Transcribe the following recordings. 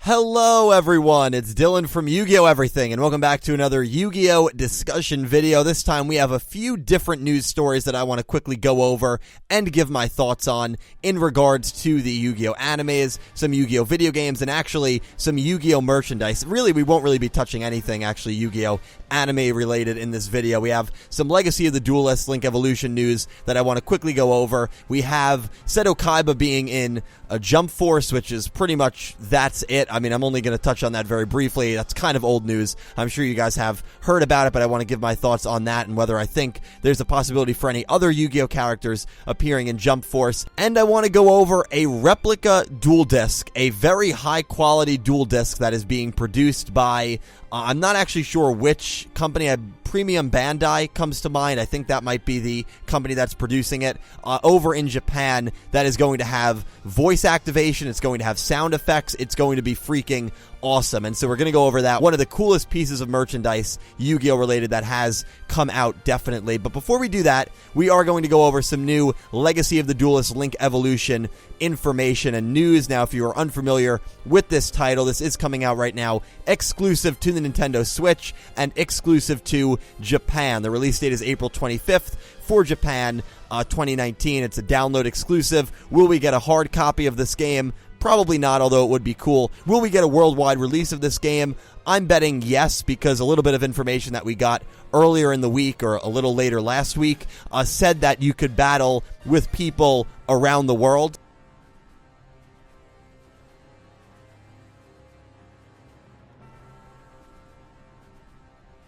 Hello everyone, it's Dylan from Yu-Gi-Oh! Everything, and welcome back to another Yu-Gi-Oh! Discussion video. This time we have a few different news stories that I want to quickly go over and give my thoughts on in regards to the Yu-Gi-Oh! Animes, some Yu-Gi-Oh! Video games, and actually some Yu-Gi-Oh! Merchandise. Really, we won't really be touching anything actually Yu-Gi-Oh! Anime related in this video. We have some Legacy of the Duelist Link Evolution news that I want to quickly go over. We have Seto Kaiba being in a Jump Force, which is pretty much that's it. I mean, I'm only going to touch on that very briefly. That's kind of old news. I'm sure you guys have heard about it, but I want to give my thoughts on that and whether I think there's a possibility for any other Yu-Gi-Oh! Characters appearing in Jump Force. And I want to go over a replica dual disc, a very high quality dual disc that is being produced by, I'm not actually sure which company. Premium Bandai comes to mind. I think that might be the company that's producing it over in Japan. That is going to have voice activation. It's going to have sound effects. It's going to be freaking awesome. And so we're going to go over that. One of the coolest pieces of merchandise Yu-Gi-Oh! Related that has come out, definitely. But before we do that, we are going to go over some new Legacy of the Duelist Link Evolution information and news. Now, if you are unfamiliar with this title, this is coming out right now exclusive to the Nintendo Switch and exclusive to Japan. The release date is April 25th for Japan, 2019. It's a download exclusive. Will we get a hard copy of this game? Probably not, although it would be cool. Will we get a worldwide release of this game? I'm betting yes, because a little bit of information that we got earlier in the week, or a little later last week, said that you could battle with people around the world.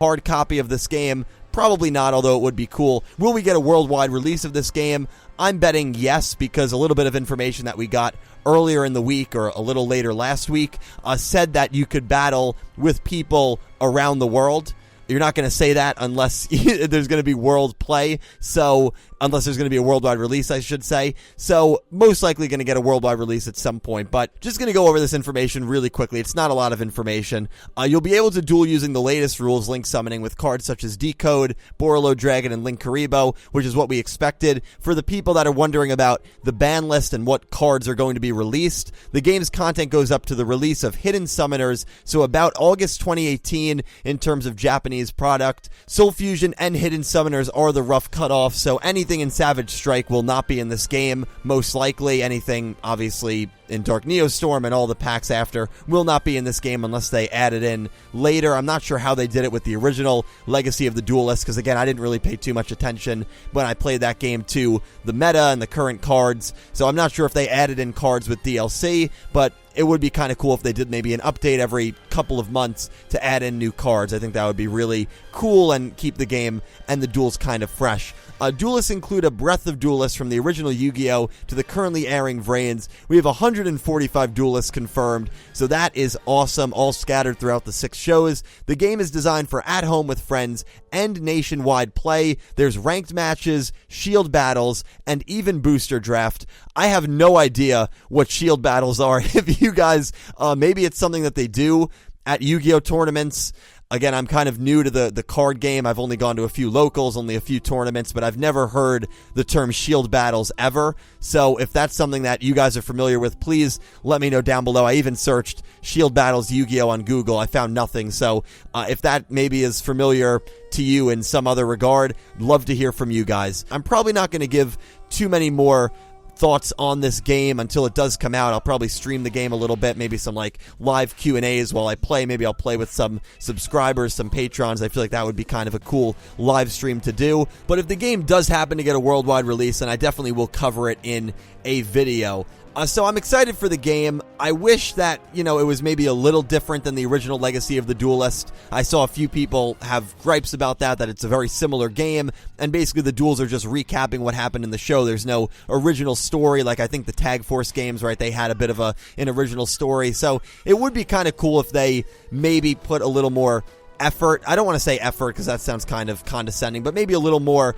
Hard copy of this game? Probably not, although it would be cool. Will we get a worldwide release of this game? I'm betting yes, because a little bit of information that we got earlier in the week, or a little later last week, said that you could battle with people around the world. You're not going to say that unless there's going to be world play, so unless there's going to be a worldwide release, I should say. So most likely going to get a worldwide release at some point, but just going to go over this information really quickly. It's not a lot of information. You'll be able to duel using the latest rules, Link Summoning, with cards such as Decode, Borolo Dragon, and Link Karibo, which is what we expected. For the people that are wondering about the ban list and what cards are going to be released, the game's content goes up to the release of Hidden Summoners, so about August 2018 in terms of Japanese product. Soul Fusion and Hidden Summoners are the rough cutoff, so anything in Savage Strike will not be in this game, most likely. Anything, obviously, in Dark Neostorm and all the packs after will not be in this game unless they add it in later. I'm not sure how they did it with the original Legacy of the Duelist, because again, I didn't really pay too much attention when I played that game to the meta and the current cards, so I'm not sure if they added in cards with DLC, but it would be kind of cool if they did maybe an update every couple of months to add in new cards. I think that would be really cool and keep the game and the duels kind of fresh. Duelists include a breadth of duelists from the original Yu-Gi-Oh! To the currently airing Vrains. We have 145 duelists confirmed, so that is awesome, all scattered throughout the 6 shows. The game is designed for at-home with friends and nationwide play. There's ranked matches, shield battles, and even booster draft. I have no idea what shield battles are. If you guys, maybe it's something that they do at Yu-Gi-Oh! Tournaments. Again, I'm kind of new to the card game. I've only gone to a few locals, only a few tournaments, but I've never heard the term shield battles ever. So if that's something that you guys are familiar with, please let me know down below. I even searched shield battles Yu-Gi-Oh! On Google. I found nothing. So if that maybe is familiar to you in some other regard, love to hear from you guys. I'm probably not going to give too many more thoughts on this game until it does come out. I'll probably stream the game a little bit, maybe some like live Q&As while I play. Maybe I'll play with some subscribers, some patrons. I feel like that would be kind of a cool live stream to do. But if the game does happen to get a worldwide release, then I definitely will cover it in a video. So I'm excited for the game. I wish that, it was maybe a little different than the original Legacy of the Duelist. I saw a few people have gripes about that it's a very similar game, and basically the duels are just recapping what happened in the show. There's no original story, like I think the Tag Force games, right? They had a bit of an original story, so it would be kind of cool if they maybe put a little more effort. I don't want to say effort because that sounds kind of condescending, but maybe a little more,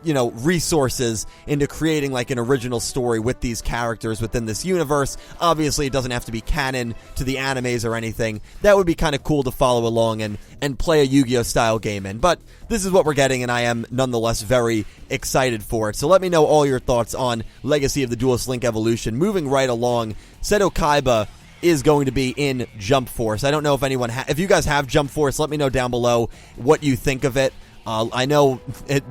resources into creating like an original story with these characters within this universe. Obviously, it doesn't have to be canon to the animes or anything. That would be kind of cool to follow along and play a Yu-Gi-Oh! Style game in. But this is what we're getting, and I am nonetheless very excited for it. So let me know all your thoughts on Legacy of the Duelist Link Evolution. Moving right along, Seto Kaiba is going to be in Jump Force. I don't know if anyone if you guys have Jump Force, let me know down below what you think of it. I know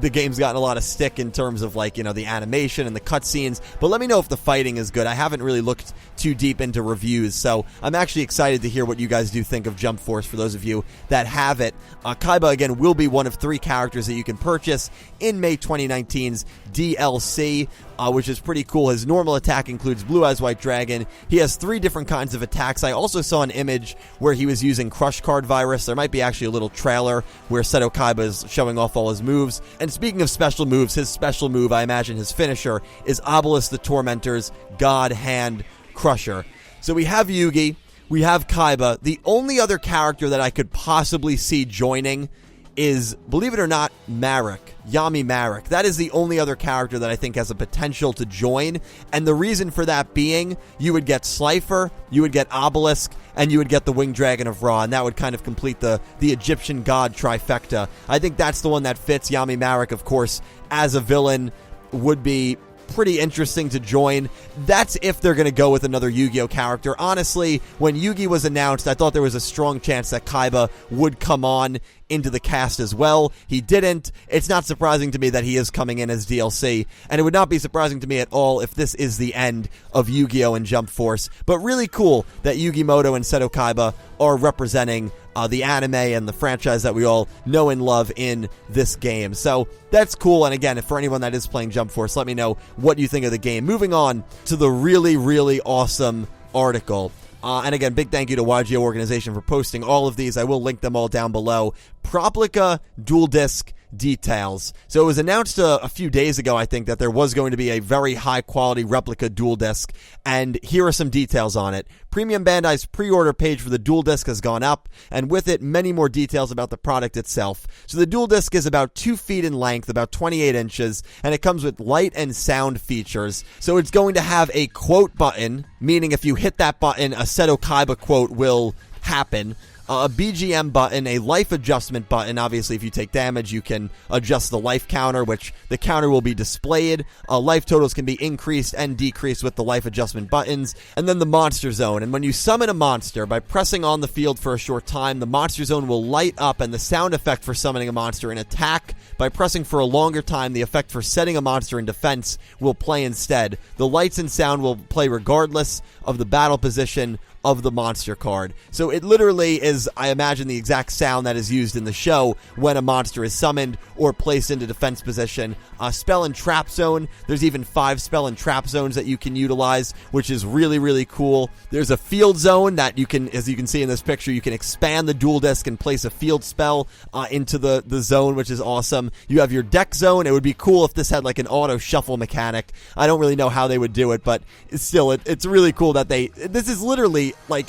the game's gotten a lot of stick in terms of, like, the animation and the cutscenes, but let me know if the fighting is good. I haven't really looked too deep into reviews, so I'm actually excited to hear what you guys do think of Jump Force for those of you that have it. Kaiba, again, will be one of 3 characters that you can purchase in May 2019's DLC, which is pretty cool. His normal attack includes Blue Eyes White Dragon. He has 3 different kinds of attacks. I also saw an image where he was using Crush Card Virus. There might be actually a little trailer where Seto Kaiba is showing off all his moves. And speaking of special moves, his special move, I imagine his finisher, is Obelisk the Tormentor's God Hand Crusher. So we have Yugi, we have Kaiba. The only other character that I could possibly see joining is, believe it or not, Marek. Yami Marek. That is the only other character that I think has a potential to join, and the reason for that being, you would get Slifer, you would get Obelisk, and you would get the Winged Dragon of Ra, and that would kind of complete the Egyptian god trifecta. I think that's the one that fits. Yami Marek, of course, as a villain, would be pretty interesting to join. That's if they're going to go with another Yu-Gi-Oh character. Honestly, when Yugi was announced, I thought there was a strong chance that Kaiba would come on into the cast as well. He didn't. It's not surprising to me that he is coming in as DLC, and it would not be surprising to me at all if this is the end of Yu-Gi-Oh! And Jump Force. But really cool that Yugi Moto and Seto Kaiba are representing the anime and the franchise that we all know and love in this game. So that's cool, and again, for anyone that is playing Jump Force, let me know what you think of the game. Moving on to the really, really awesome article. And again, big thank you to Yugioh Organization for posting all of these. I will link them all down below. Proplica Dual Disc details. So it was announced a few days ago, I think, that there was going to be a very high-quality replica Dual Disc, and here are some details on it. Premium Bandai's pre-order page for the Dual Disc has gone up, and with it, many more details about the product itself. So the Dual Disc is about 2 feet in length, about 28 inches, and it comes with light and sound features. So it's going to have a quote button, meaning if you hit that button, a Seto Kaiba quote will happen. A BGM button, a life adjustment button. Obviously, if you take damage, you can adjust the life counter, which the counter will be displayed. Life totals can be increased and decreased with the life adjustment buttons. And then the monster zone. And when you summon a monster, by pressing on the field for a short time, the monster zone will light up, and the sound effect for summoning a monster in attack, by pressing for a longer time, the effect for setting a monster in defense will play instead. The lights and sound will play regardless of the battle position of the monster card. So it literally is, I imagine, the exact sound that is used in the show when a monster is summoned or placed into defense position. Spell and Trap Zone, there's even 5 Spell and Trap Zones that you can utilize, which is really, really cool. There's a Field Zone that you can, as you can see in this picture, you can expand the Dual Disc and place a field spell into the zone, which is awesome. You have your Deck Zone. It would be cool if this had like an auto shuffle mechanic. I don't really know how they would do it, but still, it's really cool that this is literally like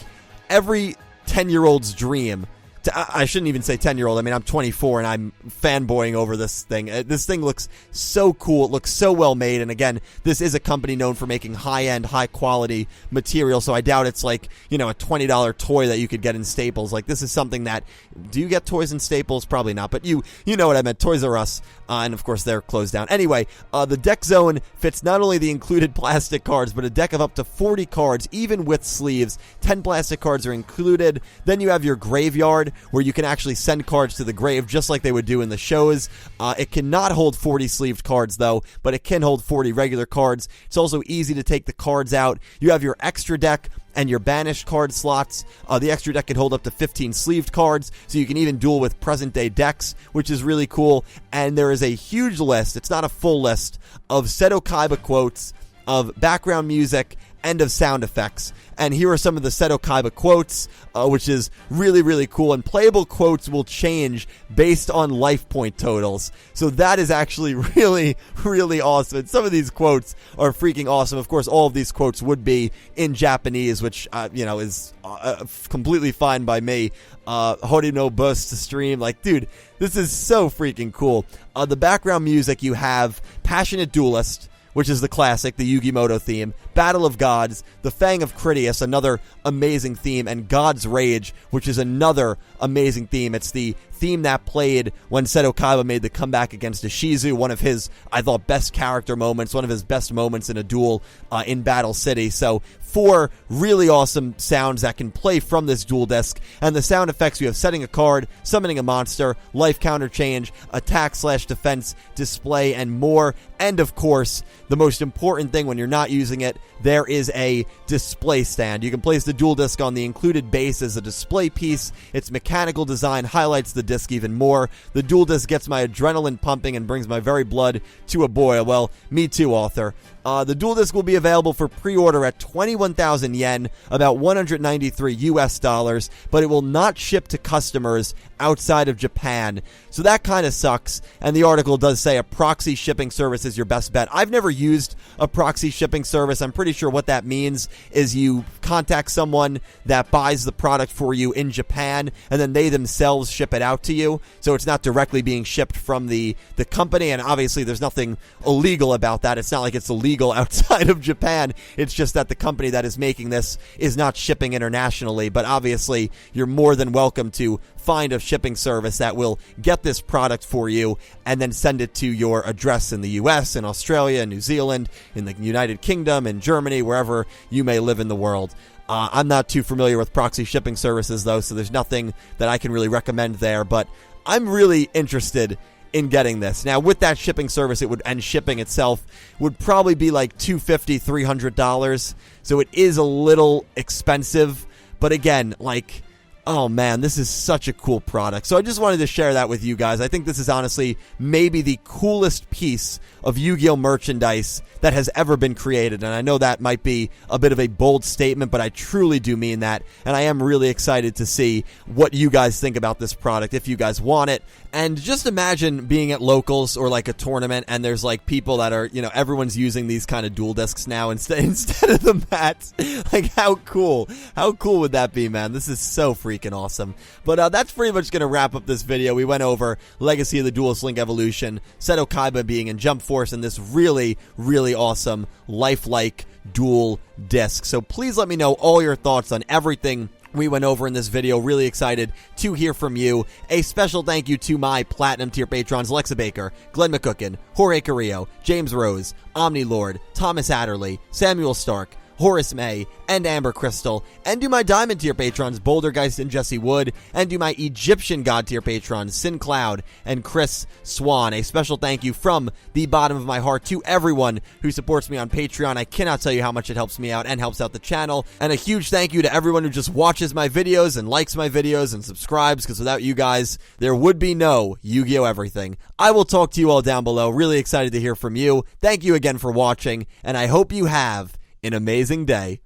every 10-year-old's dream. I shouldn't even say 10-year-old. I mean, I'm 24 and I'm fanboying over this thing. This thing looks so cool. It looks so well made. And again, this is a company known for making high-end, high-quality material. So I doubt it's like, a $20 toy that you could get in Staples. Like, this is something that, do you get toys in Staples? Probably not. But you know what I meant. Toys R Us. And of course, they're closed down. Anyway, the Deck Zone fits not only the included plastic cards, but a deck of up to 40 cards, even with sleeves. 10 plastic cards are included. Then you have your Graveyard, where you can actually send cards to the grave just like they would do in the shows. It cannot hold 40 sleeved cards though, but it can hold 40 regular cards. It's also easy to take the cards out. You have your extra deck and your banished card slots. The extra deck can hold up to 15 sleeved cards, so you can even duel with present day decks, which is really cool. And there is a huge list, it's not a full list, of Seto Kaiba quotes, of background music, and of sound effects. And here are some of the Seto Kaiba quotes, which is really, really cool. And playable quotes will change based on life point totals. So that is actually really, really awesome. And some of these quotes are freaking awesome. Of course, all of these quotes would be in Japanese, which, is completely fine by me. Hori no bus to stream. Like, dude, this is so freaking cool. The background music, you have Passionate Duelist, which is the classic, the Yu-Gi-Oh! Theme. Battle of Gods, The Fang of Critias, another amazing theme, and God's Rage, which is another amazing theme. It's the theme that played when Seto Kaiba made the comeback against Ishizu, one of his, I thought, best character moments, one of his best moments in a duel in Battle City. So 4 really awesome sounds that can play from this duel disc, and the sound effects, we have setting a card, summoning a monster, life counter change, attack/defense, display, and more. And of course, the most important thing when you're not using it, there is a display stand. You can place the duel disc on the included base as a display piece. Its mechanical design highlights the disc even more. The duel disc gets my adrenaline pumping and brings my very blood to a boil. Well, me too, author. The duel disc will be available for pre-order at 21,000 yen, about $193 US, but it will not ship to customers outside of Japan. So that kind of sucks. And the article does say a proxy shipping service is your best bet. I've never used a proxy shipping service. I'm pretty sure what that means is you contact someone that buys the product for you in Japan, and then they themselves ship it out to you. So it's not directly being shipped from the company, and obviously there's nothing illegal about that. It's not like it's illegal outside of Japan. It's just that the company that is making this is not shipping internationally. But obviously, you're more than welcome to find a shipping service that will get this product for you and then send it to your address in the US, in Australia, in New Zealand, in the United Kingdom, in Germany, wherever you may live in the world. I'm not too familiar with proxy shipping services, though, so there's nothing that I can really recommend there, but I'm really interested in getting this. Now, with that shipping service, and shipping itself would probably be like $250, $300, so it is a little expensive, but again, like, oh man, this is such a cool product. So I just wanted to share that with you guys. I think this is honestly maybe the coolest piece of Yu-Gi-Oh! Merchandise that has ever been created. And I know that might be a bit of a bold statement, but I truly do mean that. And I am really excited to see what you guys think about this product, if you guys want it. And just imagine being at locals or like a tournament, and there's like people that are, you know, everyone's using these kind of duel discs now instead of the mats. Like, how cool would that be, man? This is so freaking awesome. But that's pretty much going to wrap up this video. We went over Legacy of the Duelist Link Evolution, Seto Kaiba being in Jump Force, and this really, really awesome lifelike duel disc. So please let me know all your thoughts on everything we went over in this video. Really excited to hear from you. A special thank you to my Platinum tier patrons, Alexa Baker, Glen McGookin, Jorge Carrillo, James Rose, Omni Lord, Thomas Adderley, Samuel Stark, Horace Maye, and Amber Crystal, and to my Diamond tier patrons, Bouldergeist and Jesse Wood, and to my Egyptian God tier patrons, Syn Cloud and Chris Swan. A special thank you from the bottom of my heart to everyone who supports me on Patreon. I cannot tell you how much it helps me out and helps out the channel. And a huge thank you to everyone who just watches my videos and likes my videos and subscribes, because without you guys, there would be no Yu-Gi-Oh! Everything. I will talk to you all down below. Really excited to hear from you. Thank you again for watching, and I hope you have an amazing day.